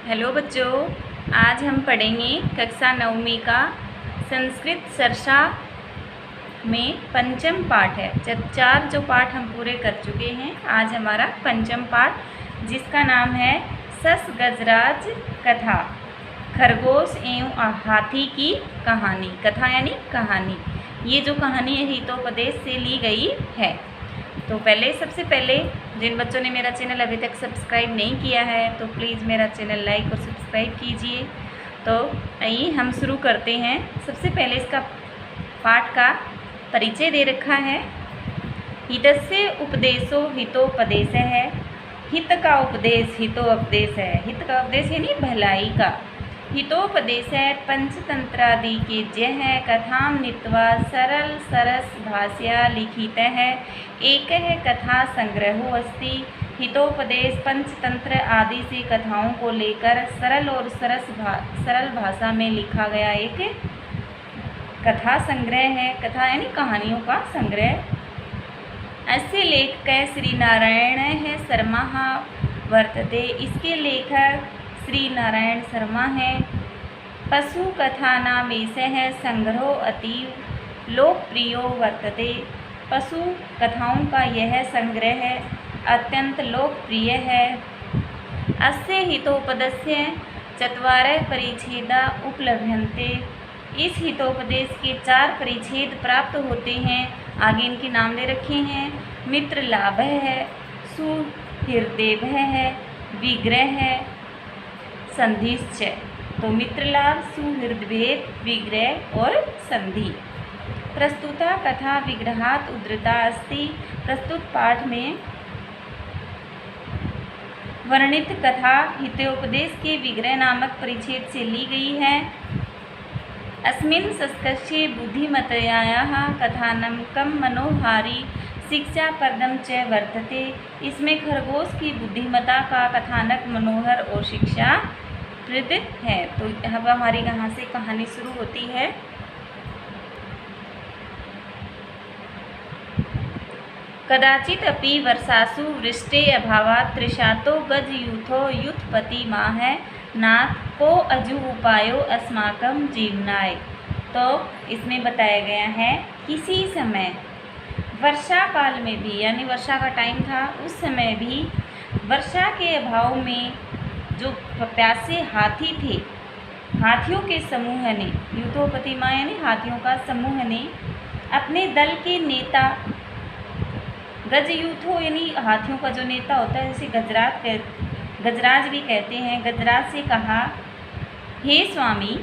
Hello बच्चों, आज हम पढ़ेंगे कक्षा नवमी का संस्कृत चर्चा में पंचम पाठ है। जब 4 जो पाठ हम पूरे कर चुके हैं, आज हमारा पंचम पाठ जिसका नाम है सस गजराज कथा, खरगोश एवं हाथी की कहानी। कथा यानी कहानी। ये जो कहानी है हितोपदेश से ली गई है। तो सबसे पहले जिन बच्चों ने मेरा चैनल अभी तक सब्सक्राइब नहीं किया है तो प्लीज़ मेरा चैनल लाइक और सब्सक्राइब कीजिए। तो आइए हम शुरू करते हैं। सबसे पहले इसका पाठ का परिचय दे रखा है। हितस्य उपदेशो हितोपदेश है। हित का उपदेश हितोपदेश है। हित का उपदेश यानी भलाई का। हितोपदेश है पंचतंत्रादि के जय है। कथाम नीत्वा सरल सरस भाष्या लिखित है। एक है कथा संग्रहो अस्ति। हितोपदेश पंचतंत्र आदि से कथाओं को लेकर सरल और सरल भाषा में लिखा गया एक कथा संग्रह है। कथा यानी कहानियों का संग्रह। ऐसे लेखक श्री नारायण है शर्मा वर्तते। इसके लेखक श्री नारायण शर्मा हैं। पशु कथा नाम विषय है। संग्रह अतीव लोकप्रियो वर्तते। पशु कथाओं का यह संग्रह है अत्यंत लोकप्रिय है। अस्य हितोपदेशस्य चत्वारः परिच्छेदा उपलभ्यन्ते। इस हितोपदेश के 4 परिच्छेद प्राप्त होते हैं। आगे इनके नाम दे रखे हैं। मित्र लाभ है, सुहृदेव है, विग्रह है, संधिश्च। तो मित्र लाभ, सुहृदभेद, विग्रह और संधि। प्रस्तुता कथा विग्रहात् उद्धृता अस्ति। प्रस्तुत पाठ में वर्णित कथा हितोपदेश के विग्रह नामक परिच्छेद से ली गई है। अस्मिन् शतके बुद्धिमत्यायाः कथानकं मनोहारी शिक्षाप्रदं च वर्तते। इसमें खरगोश की बुद्धिमत्ता का कथानक मनोहर और शिक्षा प्रद है। तो अब हमारी यहाँ से कहानी शुरू होती है। कदाचित अपि वर्षासु वृष्टे अभावात् तृषातो गजयूथो युथपति माह नाथ को अजु उपायो अस्माकं जीवनाय। तो इसमें बताया गया है किसी समय वर्षा काल में भी, यानी वर्षा का टाइम था, उस समय भी वर्षा के अभाव में जो प्यासे हाथी थे, हाथियों के समूह ने, युथोपति माँ यानी हाथियों का समूह ने अपने दल के नेता गजयूथो यानी हाथियों का जो नेता होता है, जैसे गजराज भी कहते हैं, गजराज से कहा, हे स्वामी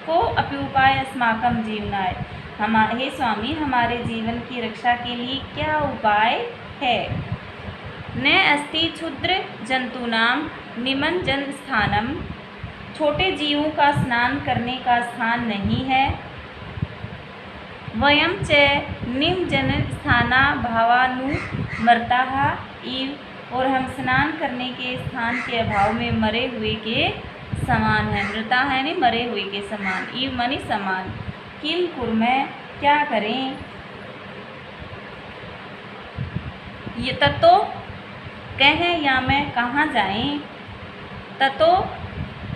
को अपि उपाय अस्माकं जीवनाय। हे स्वामी, हमारे जीवन की रक्षा के लिए क्या उपाय है। न अस्ति क्षुद्र जंतूनाम निमज्जन स्थानम। छोटे जीवों का स्नान करने का स्थान नहीं है। वयं च निमज्जन स्थाना भावानुमर्ताः इव। और हम स्नान करने के स्थान के अभाव में मरे हुए के समान है। मृता है यानी मरे हुए के समान, इव मानी समान। किल कुर्मः, क्या करें। ये ततो कहें या मैं कहाँ जाएं। ततो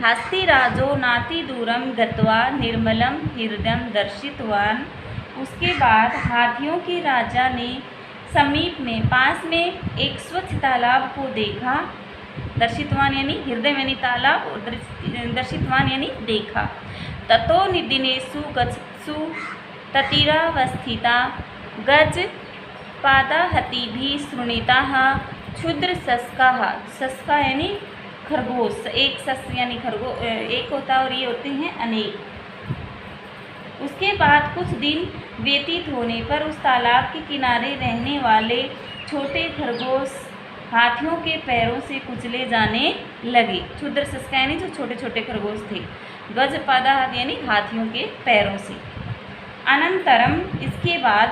हस्तिराजो नाति दूरम गत्वा निर्मलम हृदयं दर्शितवान। उसके बाद हाथियों के राजा ने समीप में, पास में एक स्वच्छ तालाब को देखा। दर्शितवान यानी हृदय यानी तालाब, और दर्शितवान यानी देखा। ततो दिनेषु गच्छत्सु ततीरावस्थिता गज पादाहतिभिः श्रुणिताः क्षुद्र सस्काः। सस्का यानी खरगोश, एक सस यानी खरगोश एक होता और ये होते हैं अनेक। उसके बाद कुछ दिन व्यतीत होने पर उस तालाब के किनारे रहने वाले छोटे खरगोश हाथियों के पैरों से कुचले जाने लगे। क्षुद्र सस्का यानी जो छोटे छोटे खरगोश थे। गजपादा यानी हाथियों के पैरों से। अनंतरम, इसके बाद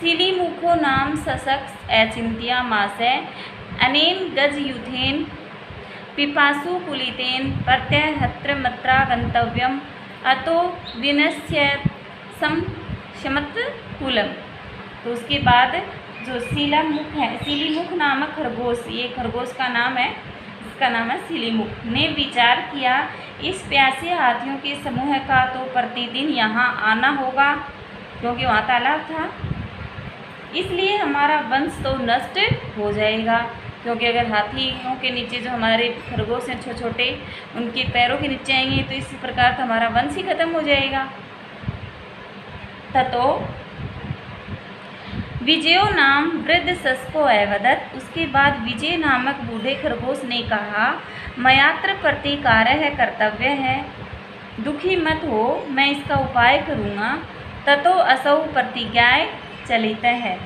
सिलीमुखो नाम सशक्स अचिंत्या मासै अनेन गजयूथेन पिपासु कुलितेन प्रत्यहत्र मत्रा गंतव्यम अतो विनश्य शमत कुलम। तो उसके बाद जो सीलीमुख है, सीलीमुख नामक खरगोश, ये खरगोश का नाम है, उसका नाम है सिलीमुख, ने विचार किया इस प्यासे हाथियों के समूह का तो प्रतिदिन यहाँ आना होगा, क्योंकि वहाँ तालाब था, इसलिए हमारा वंश तो नष्ट हो जाएगा। क्योंकि अगर हाथियों के नीचे जो हमारे खरगोश हैं छोटे छोटे, उनके पैरों के नीचे आएंगे तो इसी प्रकार तो हमारा वंश ही खत्म हो जाएगा। ततो विजयो नाम वृद्ध सस्को अवदत्, उसके बाद विजय नामक बूढ़े खरगोश ने कहा, मयात्र प्रतिकारः कर्तव्य है, दुखी मत हो, मैं इसका उपाय करूँगा। ततो असौ प्रतिज्ञाय चलित है,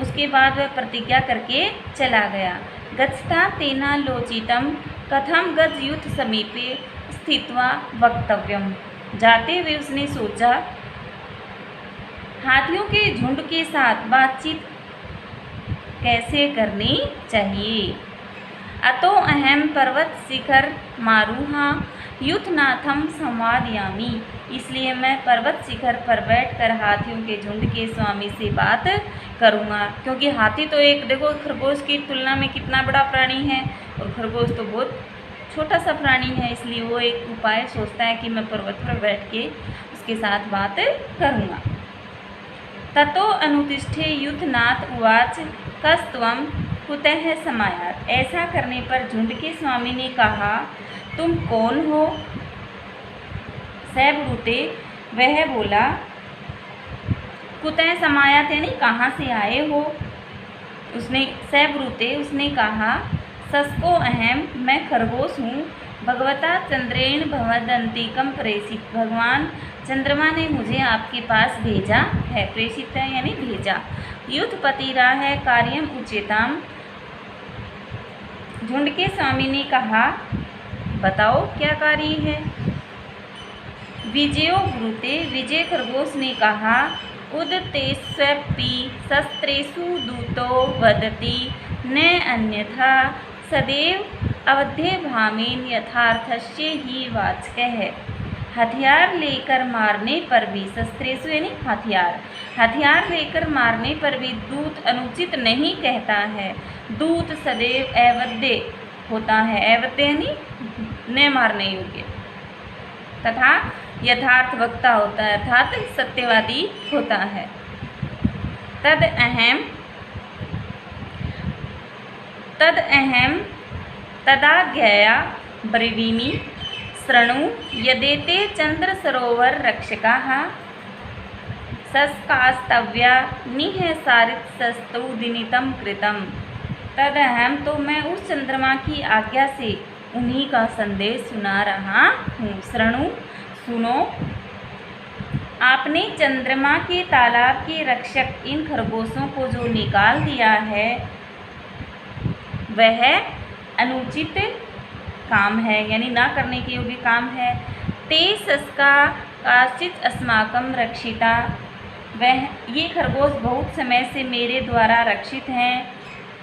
उसके बाद वह प्रतिज्ञा करके चला गया। गच्छता तेना लोचितम कथम गज युद्ध समीपे स्थित्वा वक्तव्यम, जाते हुए उसने सोचा हाथियों के झुंड के साथ बातचीत कैसे करनी चाहिए। अतो अहम पर्वत शिखर मारूहा युद्धनाथम संवादयामी, इसलिए मैं पर्वत शिखर पर बैठकर हाथियों के झुंड के स्वामी से बात करूँगा। क्योंकि हाथी तो एक देखो खरगोश की तुलना में कितना बड़ा प्राणी है, और खरगोश तो बहुत छोटा सा प्राणी है, इसलिए वो एक उपाय सोचता है कि मैं पर्वत पर बैठ के उसके साथ बात करूँगा। ततो अनुतिष्ठे युद्धनाथ उवाच कस्त्वं कुतः समायात, ऐसा करने पर झुंड के स्वामी ने कहा, तुम कौन हो। सब्रूते, वह बोला, कुतः समायात यानी कहाँ से आए हो। उसने सब्रूते, उसने कहा, सस्को अहम, मैं खरगोश हूँ, भगवता चंद्रेण भवदंतिकम प्रेषित, भगवान चंद्रमा ने मुझे आपके पास भेजा है, प्रेषित है यानी भेजा। युद्धपतिरा है कार्यम उचिताम, झुंड के स्वामी ने कहा, बताओ क्या कार्य है। विजयो ब्रूते, विजय खरगोश ने कहा, उदतेष्वपि शस्त्रेषु दूतो वदति न अन्यथा सदैव अवध्ये भामेन यथार्थस्य ही वाचकः, हथियार लेकर मारने पर भी, शस्त्रेषु यानी हथियार, हथियार लेकर मारने पर भी दूत अनुचित नहीं कहता है। दूत सदैव अवध्य होता है, अवध्य यानी न मारने योग्य, तथा यथार्थ वक्ता होता है, अर्थात सत्यवादी होता है। तद अहम तदाज्ञया ब्रवीमि शृणु यदेते चंद्र सरोवर रक्षकाः सस्कास्तव्या निःसारितस्तुदिनितं कृतम्। तद अहम, तो मैं उस चंद्रमा की आज्ञा से उन्हीं का संदेश सुना रहा हूँ। शृणु, सुनो, आपने चंद्रमा के तालाब के रक्षक इन खरगोशों को जो निकाल दिया है वह अनुचित काम है, यानी ना करने के योग्य काम है। ते सस्का काचित अस्माकं रक्षिता, वह ये खरगोश बहुत समय से मेरे द्वारा रक्षित हैं।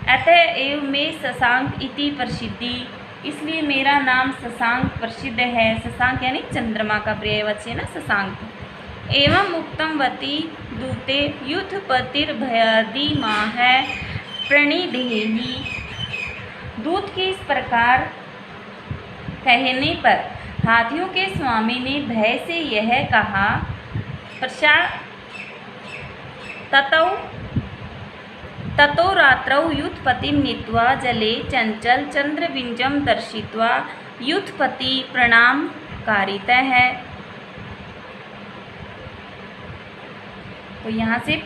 अतः एव में शशांक इति प्रसिद्धि, इसलिए मेरा नाम शशांक प्रसिद्ध है। शशांक यानी चंद्रमा का पर्यायवाची है ना शशांक। एवं उक्तम वती दूते युद्धपतिर्भयदीमाह प्रणिधेहि, दूत के इस प्रकार कहने पर हाथियों के स्वामी ने भय से यह कहा, ततो रात्रौ युद्धपतिं नीत्वा जले चंचल चंद्रबिंजम दर्शित्वा युद्धपति प्रणाम कारितः है। तो यहाँ से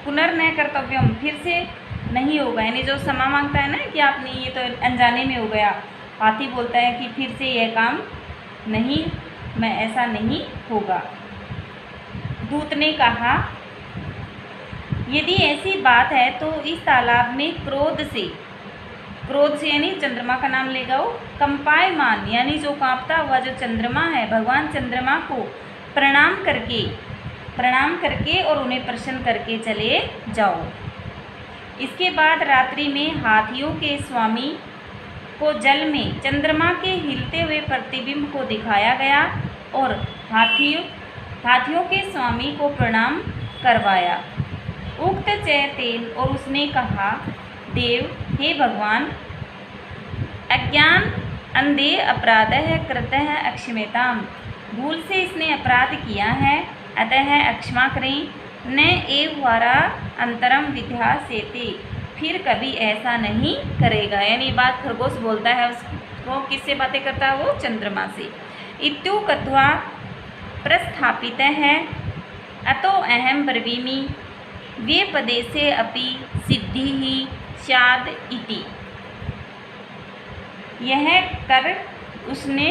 पुनर्न कर्तव्यम, फिर से नहीं होगा, यानी जो क्षमा मांगता है ना कि आपने ये तो अनजाने में हो गया, हाथी बोलता है कि फिर से यह काम नहीं, मैं ऐसा नहीं होगा। दूत ने कहा, यदि ऐसी बात है तो इस तालाब में क्रोध से यानी चंद्रमा का नाम लेगा वो, कंपायमान यानी जो कांपता हुआ जो चंद्रमा है, भगवान चंद्रमा को प्रणाम करके और उन्हें प्रसन्न करके चले जाओ। इसके बाद रात्रि में हाथियों के स्वामी को जल में चंद्रमा के हिलते हुए प्रतिबिंब को दिखाया गया और हाथियों के स्वामी को प्रणाम करवाया। उक्त चैतेन, और उसने कहा, देव, हे भगवान, अज्ञान अंधे अपराधः कृतः अक्षम्यताम्, भूल से इसने अपराध किया है अतः क्षमा करें। न एव वारा अंतरम विध्यासेते, फिर कभी ऐसा नहीं करेगा। यानी बात खरगोश बोलता है, उसको किससे बातें करता है? वो चंद्रमा से। इत्यु कत्वा प्रस्थापित है अतो अहम ब्रवीमि व्यपदेशे अपि सिद्धि ही स्याद् इति। यह कर उसने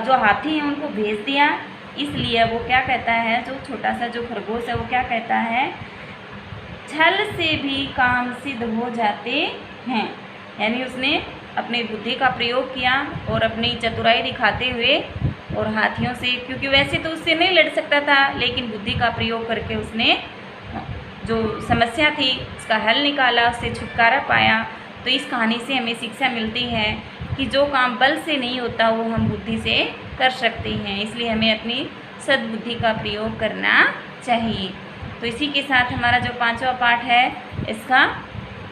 जो हाथी हैं उनको भेज दिया, इसलिए वो क्या कहता है, जो छोटा सा जो खरगोश है वो क्या कहता है, छल से भी काम सिद्ध हो जाते हैं। यानी उसने अपनी बुद्धि का प्रयोग किया और अपनी चतुराई दिखाते हुए और हाथियों से, क्योंकि वैसे तो उससे नहीं लड़ सकता था, लेकिन बुद्धि का प्रयोग करके उसने जो समस्या थी उसका हल निकाला, उससे छुटकारा पाया। तो इस कहानी से हमें शिक्षा मिलती है कि जो काम बल से नहीं होता वो हम बुद्धि से कर सकते हैं, इसलिए हमें अपनी सद्बुद्धि का प्रयोग करना चाहिए। तो इसी के साथ हमारा जो 5वां पाठ है इसका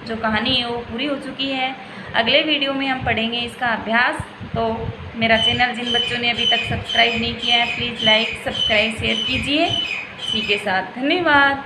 जो कहानी है वो पूरी हो चुकी है। अगले वीडियो में हम पढ़ेंगे इसका अभ्यास। तो मेरा चैनल जिन बच्चों ने अभी तक सब्सक्राइब नहीं किया है प्लीज़ लाइक सब्सक्राइब शेयर कीजिए। इसी के साथ धन्यवाद।